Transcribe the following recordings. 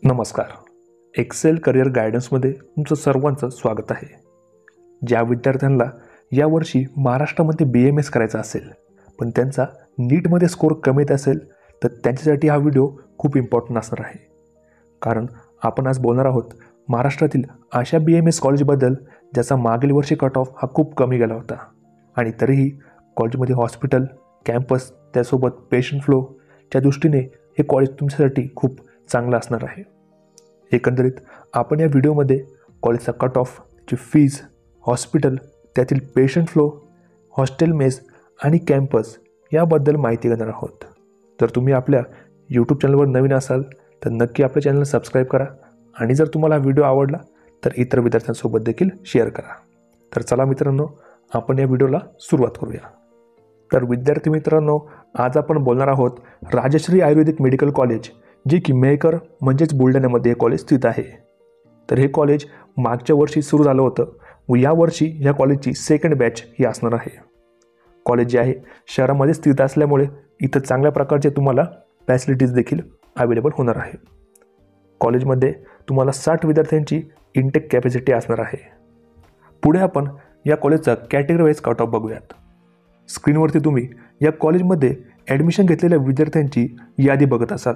नमस्कार. Excel career गायडन्समध्ये तुमचं सर्वांचं स्वागत आहे. ज्या विद्यार्थ्यांना यावर्षी महाराष्ट्रामध्ये BMS करायचा असेल पण त्यांचा नीटमध्ये स्कोअर कमी येत असेल तर त्यांच्यासाठी हा व्हिडिओ खूप इम्पॉर्टंट असणार आहे. कारण आपण आज बोलणार आहोत महाराष्ट्रातील अशा BMS कॉलेजबद्दल ज्याचा मागील वर्षी कट ऑफ हा खूप कमी गेला होता आणि तरीही कॉलेजमध्ये हॉस्पिटल, कॅम्पस, त्यासोबत पेशंट फ्लोच्या दृष्टीने हे कॉलेज तुमच्यासाठी खूप चांगलं असणार आहे. एकंदरीत आपण या व्हिडिओमध्ये कॉलेजचा कट ऑफ, ची फीज, हॉस्पिटल, त्यातील पेशंट फ्लो, हॉस्टेल मेस आणि कॅम्पस याबद्दल माहिती घेणार आहोत. जर तुम्ही आपल्या यूट्यूब चॅनलवर नवीन असाल तर नक्की आपल्या चॅनलला सबस्क्राईब करा आणि जर तुम्हाला हा व्हिडिओ आवडला तर इतर विद्यार्थ्यांसोबत देखील शेअर करा. तर चला मित्रांनो, आपण या व्हिडिओला सुरुवात करूया. तर विद्यार्थी मित्रांनो, आज आपण बोलणार आहोत राजश्री आयुर्वेदिक मेडिकल कॉलेज, जे की मेहकर म्हणजेच बुलढाण्यामध्ये हे कॉलेज स्थित आहे. तर हे कॉलेज मागच्या वर्षी सुरू झालं होतं व यावर्षी या कॉलेजची सेकंड बॅच ही असणार आहे. कॉलेज जे आहे शहरामध्ये स्थित असल्यामुळे इथं चांगल्या प्रकारचे तुम्हाला फॅसिलिटीज देखील अवेलेबल होणार आहे. कॉलेजमध्ये तुम्हाला 60 विद्यार्थ्यांची इनटेक कॅपॅसिटी असणार आहे. पुढे आपण या कॉलेजचा कॅटेगरी वाईज कट ऑफ बघूयात. स्क्रीनवरती तुम्ही या कॉलेजमध्ये ॲडमिशन घेतलेल्या विद्यार्थ्यांची यादी बघत असाल.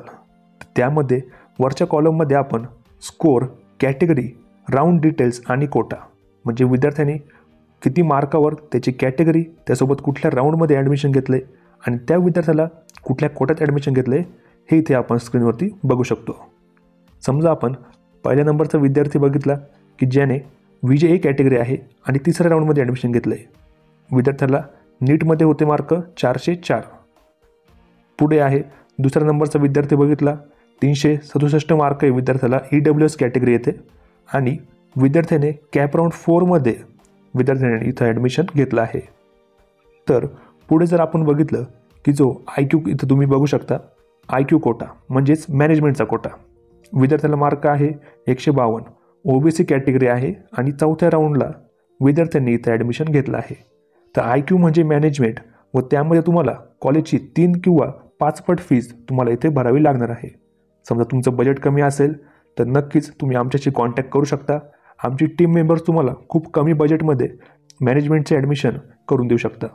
त्यामध्ये वरच्या कॉलममध्ये आपण स्कोअर, कॅटेगरी, राऊंड डिटेल्स आणि कोटा म्हणजे विद्यार्थ्यांनी किती मार्कावर त्याची कॅटेगरी, त्यासोबत कुठल्या राऊंडमध्ये ॲडमिशन घेतले आणि त्या विद्यार्थ्याला कुठल्या कोट्यात ॲडमिशन घेतले हे इथे आपण स्क्रीनवरती बघू शकतो. समजा आपण पहिल्या नंबरचा विद्यार्थी बघितला की ज्याने VJ कॅटेगरी आहे आणि तिसऱ्या राऊंडमध्ये ॲडमिशन घेतलं आहे. विद्यार्थ्याला नीटमध्ये होते मार्क 404. पुढे आहे दुसऱ्या नंबरचा विद्यार्थी बघितला 367 मार्क आहे विद्यार्थ्याला EWS कॅटेगरी येते आणि विद्यार्थ्याने कॅप राऊंड 4मध्ये विद्यार्थ्याने इथं ॲडमिशन घेतलं आहे. तर पुढे जर आपण बघितलं की जो IQ इथं तुम्ही बघू शकता, IQ कोटा म्हणजेच मॅनेजमेंटचा कोटा, विद्यार्थ्याला मार्क आहे 152, OBC कॅटेगरी आहे आणि चौथ्या राऊंडला विद्यार्थ्यांनी इथं ॲडमिशन घेतलं आहे. तर IQ म्हणजे मॅनेजमेंट व त्यामध्ये तुम्हाला कॉलेजची 3 किंवा 5 पट फीज तुम्हाला इथे भरावी लागणार आहे. समजा तुमचं बजेट कमी असेल तर नक्कीच तुम्ही आमच्याशी कॉन्टॅक्ट करू शकता. आमची टीम मेंबर्स तुम्हाला खूप कमी बजेटमध्ये मॅनेजमेंटचे ॲडमिशन करून देऊ शकता.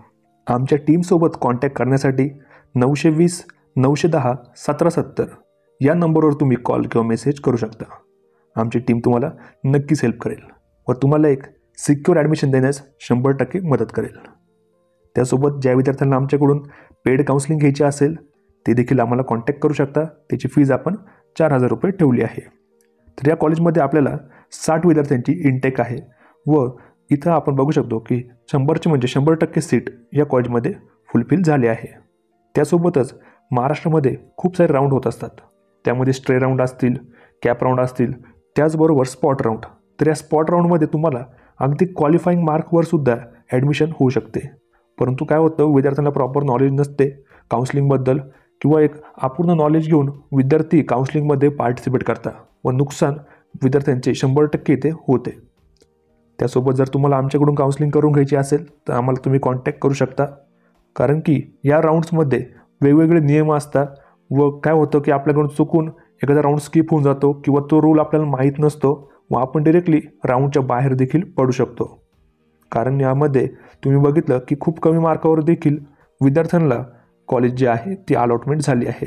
आमच्या टीमसोबत कॉन्टॅक्ट करण्यासाठी 920 910 1770 या नंबरवर तुम्ही कॉल किंवा मेसेज करू शकता. आमची टीम तुम्हाला नक्कीच हेल्प करेल व तुम्हाला एक सिक्युअर ॲडमिशन देण्यास 100% मदत करेल. त्यासोबत ज्या विद्यार्थ्यांना आमच्याकडून पेड काउन्सिलिंग घ्यायची असेल ते देखील आम्हाला कॉन्टॅक्ट करू शकता. त्याची फीज आपण 4000 रुपये ठेवली आहे. तर या कॉलेजमध्ये आपल्याला 60 विद्यार्थ्यांची इनटेक आहे व इथं आपण बघू शकतो की 100चे म्हणजे 100% सीट या कॉलेजमध्ये फुलफिल झाले आहे. त्यासोबतच महाराष्ट्रामध्ये खूप सारे राऊंड होत असतात. त्यामध्ये स्ट्रे राऊंड असतील, कॅप राऊंड असतील, त्याचबरोबर स्पॉट राऊंड. तर या स्पॉट राऊंडमध्ये तुम्हाला अगदी क्वालिफाईंग मार्कवर सुद्धा ॲडमिशन होऊ शकते. परंतु काय होतं, विद्यार्थ्यांना प्रॉपर नॉलेज नसते काउन्सिलिंगबद्दल किंवा एक अपूर्ण नॉलेज घेऊन विद्यार्थी काउन्सिलिंगमध्ये पार्टिसिपेट करतात व नुकसान विद्यार्थ्यांचे 100% इथे होते. त्यासोबत जर तुम्हाला आमच्याकडून काउन्सिलिंग करून घ्यायची असेल तर आम्हाला तुम्ही कॉन्टॅक्ट करू शकता. कारण की या राऊंड्समध्ये वेगवेगळे नियम असतात व काय होतं की आपल्याकडून चुकून एखादा राऊंड स्किप होऊन जातो किंवा तो रूल आपल्याला माहीत नसतो व आपण डिरेक्टली राऊंडच्या बाहेर देखील पडू शकतो. कारण यामध्ये तुम्ही बघितलं की खूप कमी मार्कावर देखील विद्यार्थ्यांना कॉलेज जे आहे ती अलॉटमेंट झाली आहे.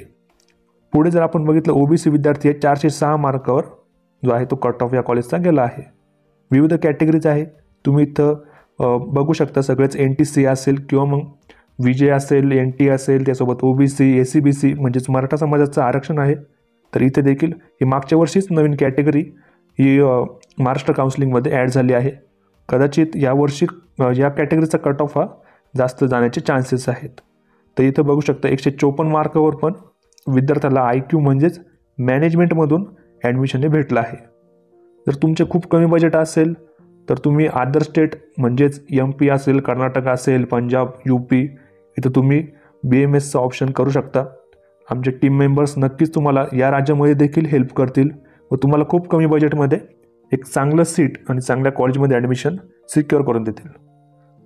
पुढे जर आपण बघितलं OBC विद्यार्थी आहे 406 मार्कावर जो आहे तो कट ऑफ या कॉलेजचा गेला आहे. विविध कॅटेगरीज आहे, तुम्ही इथं बघू शकता. सगळेच NTC असेल किंवा मग VJ असेल, NT असेल, त्यासोबत OBC, SCBC म्हणजेच मराठा समाजाचं आरक्षण आहे. तर इथे देखील ही मागच्या वर्षीच नवीन कॅटेगरी ही महाराष्ट्र काउन्सिलिंगमध्ये ॲड झाली आहे. कदाचित यावर्षी या कॅटेगरीचा कट ऑफ हा जास्त जाण्याचे चान्सेस आहेत. तर इथं बघू शकता 154 मार्कावर पण विद्यार्थ्याला IQ म्हणजेच मॅनेजमेंटमधून ॲडमिशन भेटलं आहे. जर तुमचे खूप कमी बजेट असेल तर तुम्ही अदर स्टेट म्हणजेच MP असेल, कर्नाटक असेल, पंजाब, UP इथं तुम्ही BMSचा ऑप्शन करू शकता. आमचे टीम मेंबर्स नक्कीच तुम्हाला या राज्यामध्ये देखील हेल्प करतील व तुम्हाला खूप कमी बजेटमध्ये एक चांगलं सीट आणि चांगल्या कॉलेजमध्ये ॲडमिशन सिक्युअर करून देतील.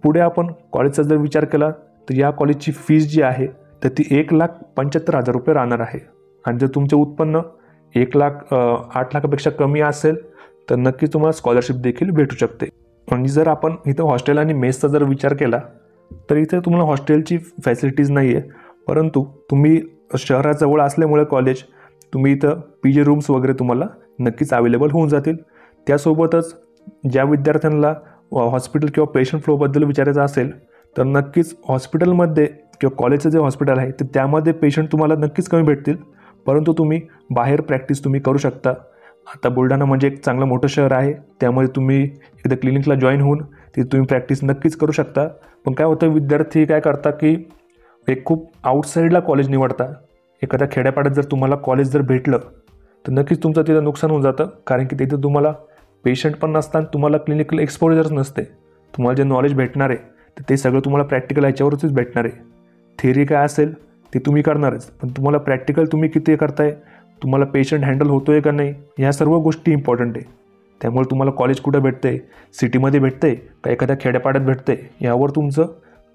पुढे आपण कॉलेजचा जर विचार केला तर या कॉलेजची फीज जी आहे तर ती 1,75,000 रुपये राहणार आहे. आणि जर तुमचे उत्पन्न 8 लाखापेक्षा कमी असेल तर नक्कीच तुम्हाला स्कॉलरशिप देखील भेटू शकते. आणि जर आपण इथं हॉस्टेल आणि मेसचा जर विचार केला तर इथे तुम्हाला हॉस्टेलची फॅसिलिटीज नाही आहे, परंतु तुम्ही शहराजवळ असल्यामुळे कॉलेज तुम्ही इथं PG रूम्स वगैरे तुम्हाला नक्कीच अवेलेबल होऊन जातील. त्यासोबतच ज्या विद्यार्थ्यांना हॉस्पिटल किंवा पेशंट फ्लोबद्दल विचारायचं असेल तर नक्कीच हॉस्पिटलमध्ये किंवा कॉलेजचं जे हॉस्पिटल आहे तर त्यामध्ये पेशंट तुम्हाला नक्कीच कमी भेटतील, परंतु तुम्ही बाहेर प्रॅक्टिस तुम्ही करू शकता. आता बुलढाणा म्हणजे एक चांगलं मोठं शहर आहे, त्यामुळे तुम्ही एकदा क्लिनिकला जॉईन होऊन तिथे तुम्ही प्रॅक्टिस नक्कीच करू शकता. पण काय होतं, विद्यार्थी काय करतात की एक खूप आउटसाईडला कॉलेज निवडता. एखाद्या खेड्यापाड्यात जर तुम्हाला कॉलेज जर भेटलं तर नक्कीच तुमचं तिथं नुकसान होऊन जातं, कारण की तिथे तुम्हाला पेशंट पण नसतात, तुम्हाला क्लिनिकल एक्सपोजरच नसते. तुम्हाला जे नॉलेज भेटणार आहे तर ते सगळं तुम्हाला प्रॅक्टिकल ह्याच्यावरच भेटणार आहे. थिअरी काय असेल ते तुम्ही करणारच, पण तुम्हाला प्रॅक्टिकल तुम्ही किती करताय, तुम्हाला पेशंट हँडल होतो आहे का नाही, ह्या सर्व गोष्टी इम्पॉर्टंट आहे. त्यामुळे तुम्हाला कॉलेज कुठं भेटतं आहे, सिटीमध्ये भेटतं आहे का एखाद्या खेड्यापाड्यात भेटतं आहे, यावर तुमचं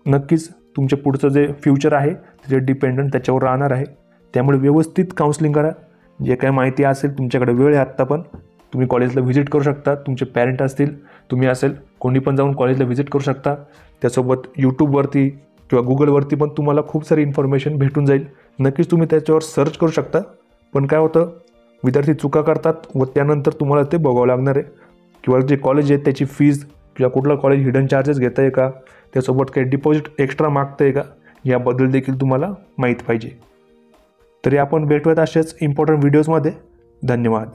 नक्कीच तुमच्या पुढचं जे फ्युचर आहे ते डिपेंडंट त्याच्यावर राहणार आहे. त्यामुळे व्यवस्थित काउन्सिलिंग करा. जे काय माहिती असेल तुमच्याकडे वेळ आहे आत्ता, पण तुम्ही कॉलेजला व्हिजिट करू शकता. तुमचे पॅरेंट असतील, तुम्ही असेल, कोणी पण जाऊन कॉलेजला व्हिजिट करू शकता. त्यासोबत यूट्यूबवरती किंवा गुगलवरती पण तुम्हाला खूप सारी इन्फॉर्मेशन भेटून जाईल. नक्कीच तुम्ही त्याच्यावर सर्च करू शकता. पण काय होतं, विद्यार्थी चुका करतात व त्यानंतर तुम्हाला ते बघावं लागणार आहे. किंवा जे कॉलेज आहे त्याची फीज किंवा कुठलं कॉलेज हिडन चार्जेस घेतं आहे का, त्यासोबत काही डिपॉझिट एक्स्ट्रा मागतं आहे का, याबद्दल देखील तुम्हाला माहीत पाहिजे. तरी आपण भेटूयात अशाच इम्पॉर्टंट व्हिडिओजमध्ये. धन्यवाद.